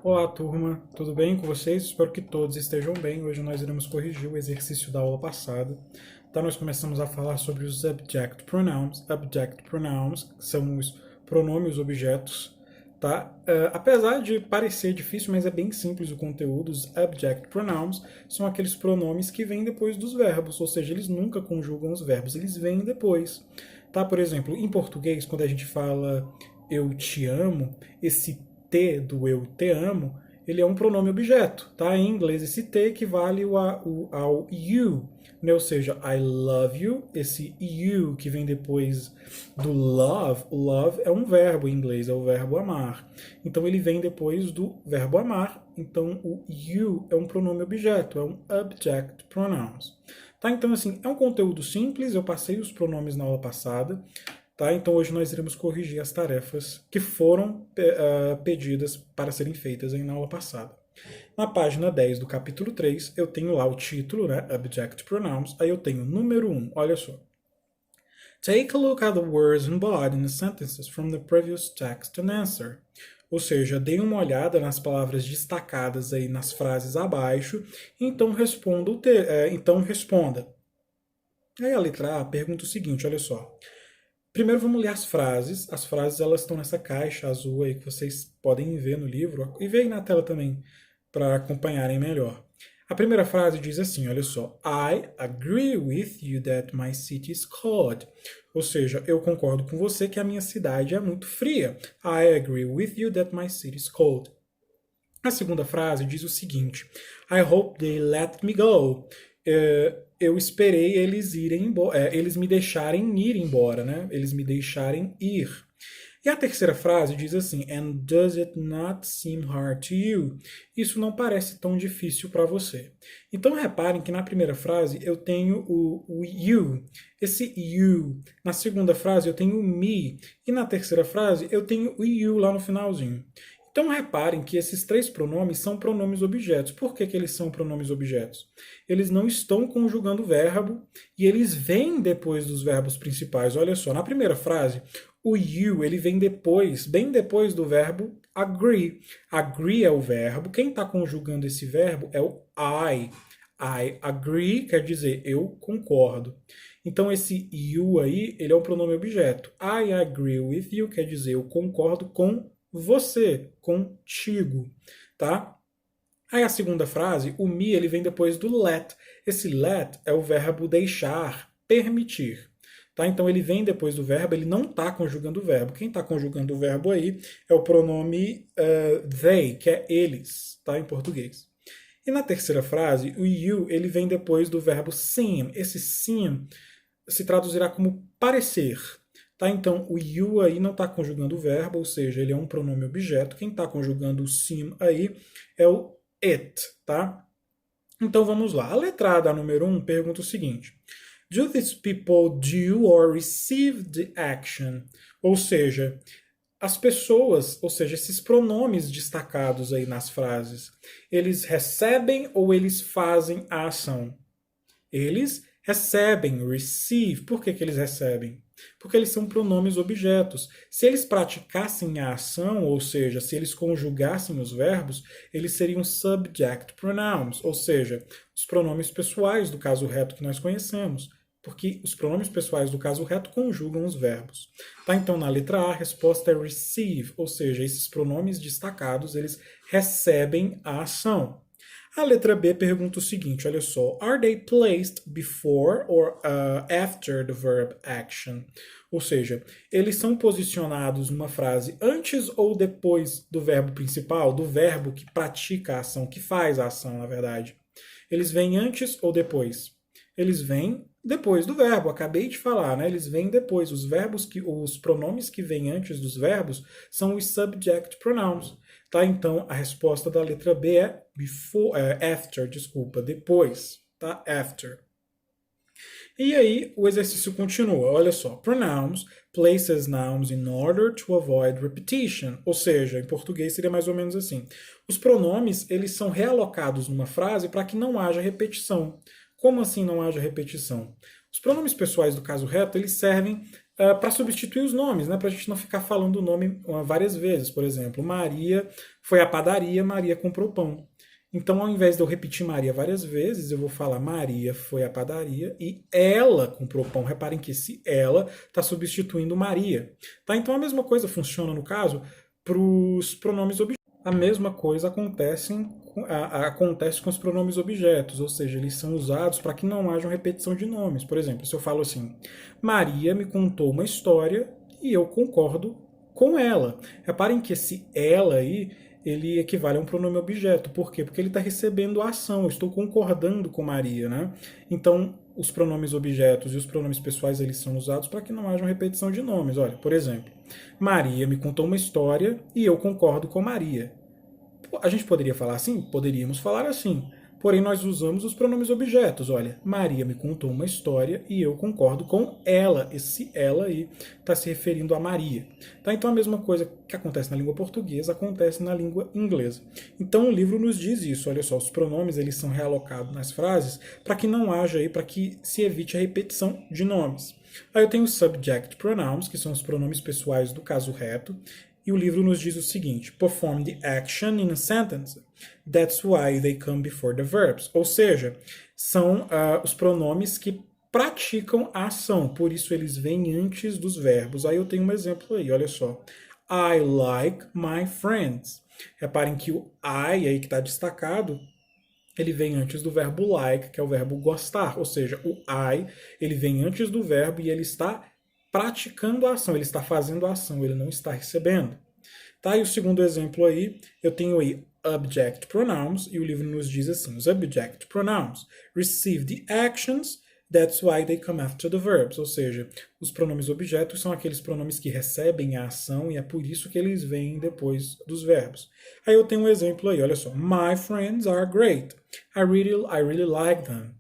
Olá, turma, tudo bem com vocês? Espero que todos estejam bem. Hoje nós iremos corrigir o exercício da aula passada. Tá, nós começamos a falar sobre os object pronouns. Object pronouns são os pronomes objetos, tá? Apesar de parecer difícil, mas é bem simples o conteúdo. Os object pronouns são aqueles pronomes que vêm depois dos verbos, ou seja, eles nunca conjugam os verbos, eles vêm depois. Tá? Por exemplo, em português, quando a gente fala eu te amo, esse T do eu te amo, ele é um pronome objeto, tá? Em inglês, esse T equivale ao you, né? Ou seja, I love you, esse you que vem depois do love, o love é um verbo em inglês, é o verbo amar. Então ele vem depois do verbo amar, então o you é um pronome objeto, é um object pronouns. Tá? Então assim, é um conteúdo simples, eu passei os pronomes na aula passada. Tá? Então hoje nós iremos corrigir as tarefas que foram pedidas para serem feitas na aula passada. Na página 10 do capítulo 3, eu tenho lá o título, né, Object Pronouns, aí eu tenho número 1, olha só. Take a look at the words embodied in the sentences from the previous text and answer. Ou seja, dê uma olhada nas palavras destacadas aí nas frases abaixo, então então responda. Aí a letra A pergunta o seguinte, olha só. Primeiro vamos ler as frases. As frases elas estão nessa caixa azul aí que vocês podem ver no livro e ver aí na tela também para acompanharem melhor. A primeira frase diz assim, olha só. I agree with you that my city is cold. Ou seja, eu concordo com você que a minha cidade é muito fria. I agree with you that my city is cold. A segunda frase diz o seguinte. I hope they let me go. Eu esperei eles irem embora, eles me deixarem ir embora, né? Eles me deixarem ir. E a terceira frase diz assim: And does it not seem hard to you? Isso não parece tão difícil para você. Então reparem que na primeira frase eu tenho o you, esse you. Na segunda frase eu tenho o me. E na terceira frase eu tenho o you lá no finalzinho. Então reparem que esses três pronomes são pronomes objetos. Por que eles são pronomes objetos? Eles não estão conjugando o verbo e eles vêm depois dos verbos principais. Olha só, na primeira frase, o you ele vem depois, bem depois do verbo agree. Agree é o verbo. Quem está conjugando esse verbo é o I. I agree quer dizer eu concordo. Então esse you aí, ele é um pronome objeto. I agree with you quer dizer eu concordo com você, contigo, tá? Aí a segunda frase, o me, ele vem depois do let. Esse let é o verbo deixar, permitir. Tá? Então ele vem depois do verbo, ele não está conjugando o verbo. Quem está conjugando o verbo aí é o pronome they, que é eles, tá? Em português. E na terceira frase, o you, ele vem depois do verbo seem. Esse seem se traduzirá como parecer. Tá? Então, o you aí não está conjugando o verbo, ou seja, ele é um pronome objeto. Quem está conjugando o seem aí é o it. Tá? Então, vamos lá. A letra A da número 1 pergunta o seguinte. Do these people do or receive the action? Ou seja, as pessoas, ou seja, esses pronomes destacados aí nas frases, eles recebem ou eles fazem a ação? Eles recebem, receive. Por que eles recebem? Porque eles são pronomes objetos. Se eles praticassem a ação, ou seja, se eles conjugassem os verbos, eles seriam subject pronouns, ou seja, os pronomes pessoais do caso reto que nós conhecemos. Porque os pronomes pessoais do caso reto conjugam os verbos. Tá? Então, na letra A, a resposta é receive, ou seja, esses pronomes destacados, eles recebem a ação. A letra B pergunta o seguinte, olha só. Are they placed before or after the verb action? Ou seja, eles são posicionados numa frase antes ou depois do verbo principal, do verbo que pratica a ação, que faz a ação, na verdade. Eles vêm antes ou depois? Eles vêm depois do verbo, acabei de falar, né? Eles vêm depois. Os pronomes que vêm antes dos verbos são os subject pronouns. Tá? Então, a resposta da letra B é after, desculpa, depois, tá? After. E aí, o exercício continua. Olha só. Pronouns places nouns in order to avoid repetition. Ou seja, em português seria mais ou menos assim. Os pronomes, eles são realocados numa frase para que não haja repetição. Como assim não haja repetição? Os pronomes pessoais do caso reto, eles servem para substituir os nomes, né? Para a gente não ficar falando o nome várias vezes. Por exemplo, Maria foi à padaria, Maria comprou pão. Então, ao invés de eu repetir Maria várias vezes, eu vou falar Maria foi à padaria e ela comprou pão. Reparem que esse ela está substituindo Maria. Tá? Então, a mesma coisa funciona, no caso, para os pronomes objetos. A mesma coisa acontece com os pronomes objetos, ou seja, eles são usados para que não haja repetição de nomes. Por exemplo, se eu falo assim, Maria me contou uma história e eu concordo com ela. Reparem que esse ela aí, ele equivale a um pronome objeto. Por quê? Porque ele está recebendo a ação, eu estou concordando com Maria, né? Então, os pronomes objetos e os pronomes pessoais, eles são usados para que não haja repetição de nomes. Olha, por exemplo, Maria me contou uma história e eu concordo com Maria. A gente poderia falar assim? Poderíamos falar assim. Porém, nós usamos os pronomes objetos. Olha, Maria me contou uma história e eu concordo com ela. Esse ela aí está se referindo a Maria. Tá? Então, a mesma coisa que acontece na língua portuguesa acontece na língua inglesa. Então, o livro nos diz isso. Olha só, os pronomes eles são realocados nas frases para que não haja aí, para que se evite a repetição de nomes. Aí eu tenho os subject pronouns, que são os pronomes pessoais do caso reto. E o livro nos diz o seguinte: perform the action in a sentence. That's why they come before the verbs. Ou seja, são os pronomes que praticam a ação, por isso eles vêm antes dos verbos. Aí eu tenho um exemplo aí, olha só. I like my friends. Reparem que o I aí que está destacado, ele vem antes do verbo like, que é o verbo gostar. Ou seja, o I ele vem antes do verbo e ele está praticando a ação, ele está fazendo a ação, ele não está recebendo. Tá? E o segundo exemplo aí, eu tenho aí object pronouns, e o livro nos diz assim, os object pronouns receive the actions, that's why they come after the verbs, ou seja, os pronomes objetos são aqueles pronomes que recebem a ação e é por isso que eles vêm depois dos verbos. Aí eu tenho um exemplo aí, olha só, my friends are great, I really like them.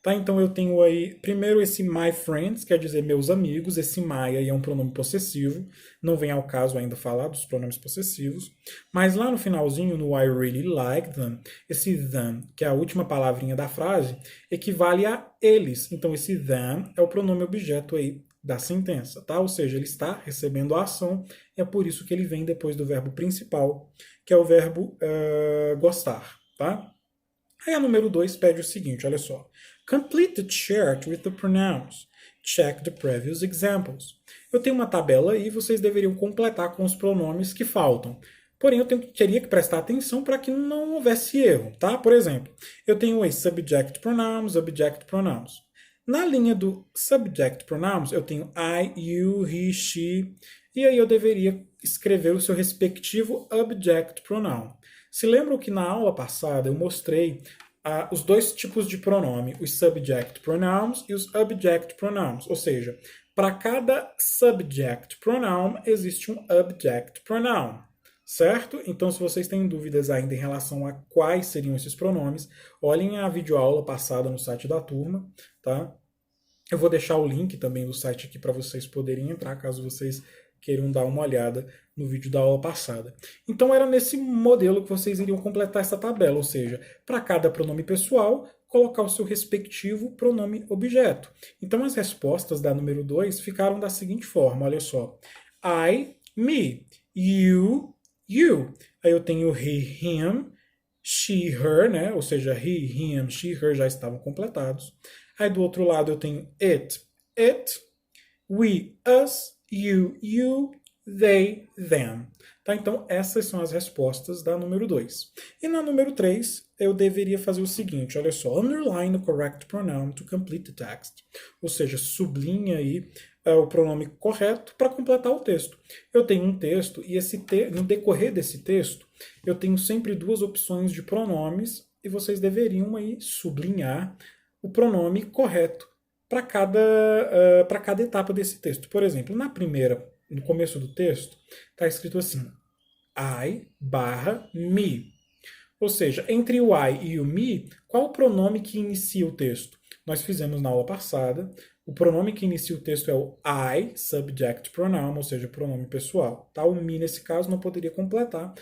Tá, então eu tenho aí, primeiro esse my friends, quer dizer meus amigos, esse my aí é um pronome possessivo, não vem ao caso ainda falar dos pronomes possessivos, mas lá no finalzinho, no I really like them, esse them, que é a última palavrinha da frase, equivale a eles, então esse them é o pronome objeto aí da sentença, tá? Ou seja, ele está recebendo a ação, e é por isso que ele vem depois do verbo principal, que é o verbo gostar, tá? Aí a número 2 pede o seguinte, olha só. Complete the chart with the pronouns. Check the previous examples. Eu tenho uma tabela e vocês deveriam completar com os pronomes que faltam. Porém, teria que prestar atenção para que não houvesse erro, tá? Por exemplo, eu tenho aí subject pronouns, object pronouns. Na linha do subject pronouns, eu tenho I, you, he, she, e aí eu deveria escrever o seu respectivo object pronoun. Se lembram que na aula passada eu mostrei os dois tipos de pronome, os subject pronouns e os object pronouns, ou seja, para cada subject pronoun existe um object pronoun, certo? Então, se vocês têm dúvidas ainda em relação a quais seriam esses pronomes, olhem a videoaula passada no site da turma, tá? Eu vou deixar o link também do site aqui para vocês poderem entrar, caso vocês queiram dar uma olhada no vídeo da aula passada. Então era nesse modelo que vocês iriam completar essa tabela, ou seja, para cada pronome pessoal, colocar o seu respectivo pronome objeto. Então as respostas da número 2 ficaram da seguinte forma, olha só. I, me, you, you. Aí eu tenho he, him, she, her, né? Ou seja, he, him, she, her já estavam completados. Aí do outro lado eu tenho it, we, us, you, they, them. Tá? Então, essas são as respostas da número 2. E na número 3, eu deveria fazer o seguinte, olha só, underline the correct pronoun to complete the text. Ou seja, sublinha aí o pronome correto para completar o texto. Eu tenho um texto e no decorrer desse texto, eu tenho sempre duas opções de pronomes e vocês deveriam aí sublinhar o pronome correto para cada etapa desse texto. Por exemplo, na primeira, no começo do texto, está escrito assim, I barra me. Ou seja, entre o I e o me, qual o pronome que inicia o texto? Nós fizemos na aula passada, o pronome que inicia o texto é o I, subject pronoun, ou seja, pronome pessoal. Tá? O me, nesse caso, não poderia completar,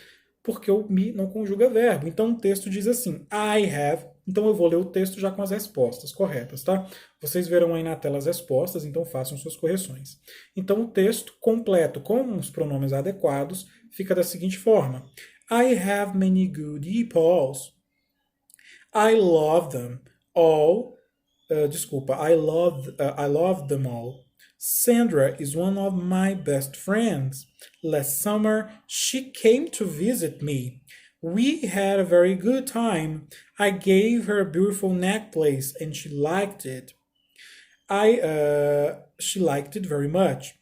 porque o me não conjuga verbo. Então o texto diz assim, I have Então eu vou ler o texto já com as respostas corretas, tá? Vocês verão aí na tela as respostas, então façam suas correções. Então o texto completo com os pronomes adequados fica da seguinte forma: I have many good equals. I love them all. I love them all. Sandra is one of my best friends. Last summer, she came to visit me. We had a very good time. I gave her a beautiful necklace and she liked it very much.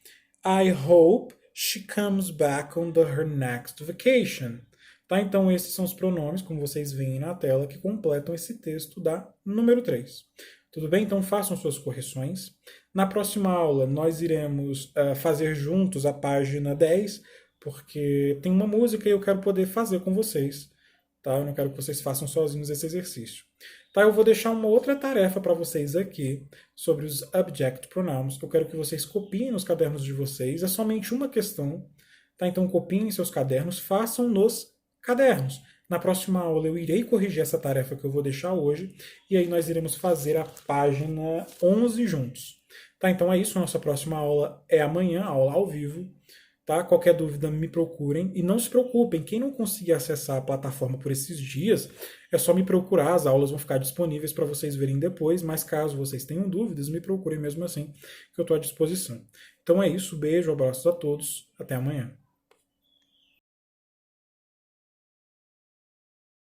I hope she comes back on her next vacation. Tá? Então, esses são os pronomes, como vocês veem na tela, que completam esse texto da número 3. Tudo bem? Então, façam suas correções. Na próxima aula, nós iremos fazer juntos a página 10, porque tem uma música e eu quero poder fazer com vocês. Tá? Eu não quero que vocês façam sozinhos esse exercício. Tá? Eu vou deixar uma outra tarefa para vocês aqui sobre os object pronouns. Eu quero que vocês copiem nos cadernos de vocês. É somente uma questão. Tá? Então, copiem seus cadernos, façam nos cadernos. Na próxima aula eu irei corrigir essa tarefa que eu vou deixar hoje e aí nós iremos fazer a página 11 juntos. Tá? Então é isso, nossa próxima aula é amanhã, aula ao vivo. Tá? Qualquer dúvida me procurem e não se preocupem, quem não conseguir acessar a plataforma por esses dias, é só me procurar, as aulas vão ficar disponíveis para vocês verem depois, mas caso vocês tenham dúvidas, me procurem mesmo assim, que eu estou à disposição. Então é isso, beijo, abraços a todos, até amanhã.